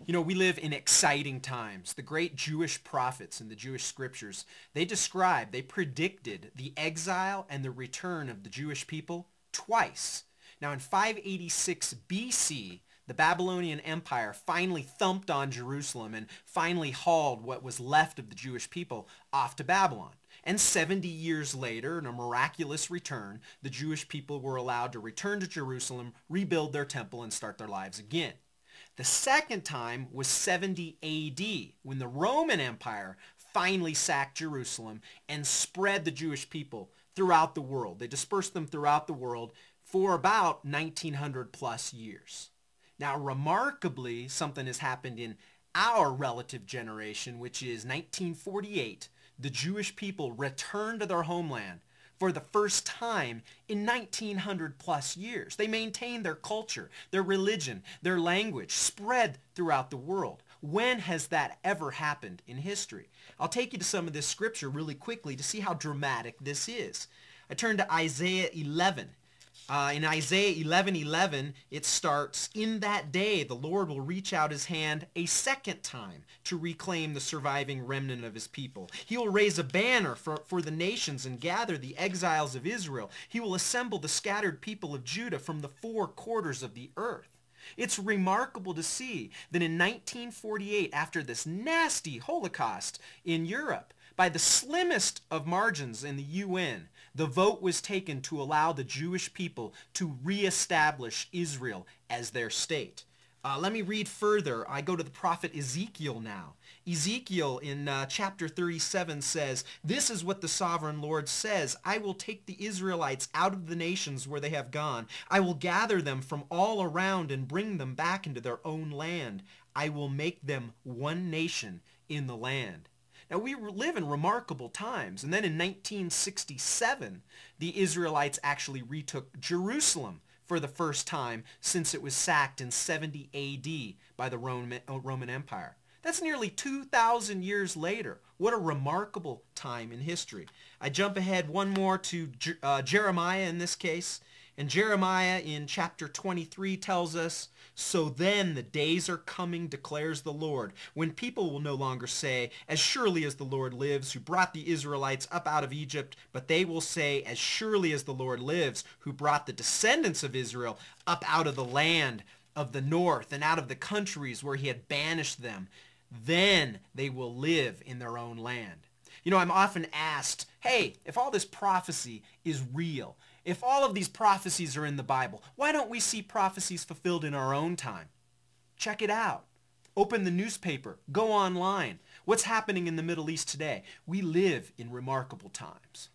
You know, we live in exciting times. The great Jewish prophets in the Jewish scriptures, they predicted the exile and the return of the Jewish people twice. Now in 586 BC, the Babylonian Empire finally thumped on Jerusalem and finally hauled what was left of the Jewish people off to Babylon. And 70 years later, in a miraculous return, the Jewish people were allowed to return to Jerusalem, rebuild their temple, and start their lives again. The second time was 70 AD, when the Roman Empire finally sacked Jerusalem and spread the Jewish people throughout the world. They dispersed them throughout the world for about 1900 plus years. Now, remarkably, something has happened in our relative generation, which is 1948. The Jewish people returned to their homeland for the first time in 1900 plus years. They maintained their culture, their religion, their language, spread throughout the world. When has that ever happened in history? I'll take you to some of this scripture really quickly to see how dramatic this is. I turn to Isaiah 11. In Isaiah 11:11, it starts, "In that day the Lord will reach out his hand a second time to reclaim the surviving remnant of his people. He will raise a banner for the nations and gather the exiles of Israel. He will assemble the scattered people of Judah from the four quarters of the earth." It's remarkable to see that in 1948, after this nasty holocaust in Europe, by the slimmest of margins in the UN, the vote was taken to allow the Jewish people to reestablish Israel as their state. Let me read further. I go to the prophet Ezekiel now. Ezekiel in chapter 37 says, "This is what the sovereign Lord says. I will take the Israelites out of the nations where they have gone. I will gather them from all around and bring them back into their own land. I will make them one nation in the land." Now, we live in remarkable times. And then in 1967, the Israelites actually retook Jerusalem for the first time since it was sacked in 70 AD by the Roman Empire. That's nearly 2,000 years later. What a remarkable time in history. I jump ahead one more to Jeremiah in this case. And Jeremiah in chapter 23 tells us, "So then the days are coming, declares the Lord, when people will no longer say, 'As surely as the Lord lives, who brought the Israelites up out of Egypt,' but they will say, 'As surely as the Lord lives, who brought the descendants of Israel up out of the land of the north and out of the countries where he had banished them. Then they will live in their own land.'" You know, I'm often asked, hey, if all this prophecy is real, if all of these prophecies are in the Bible, why don't we see prophecies fulfilled in our own time? Check it out. Open the newspaper. Go online. What's happening in the Middle East today? We live in remarkable times.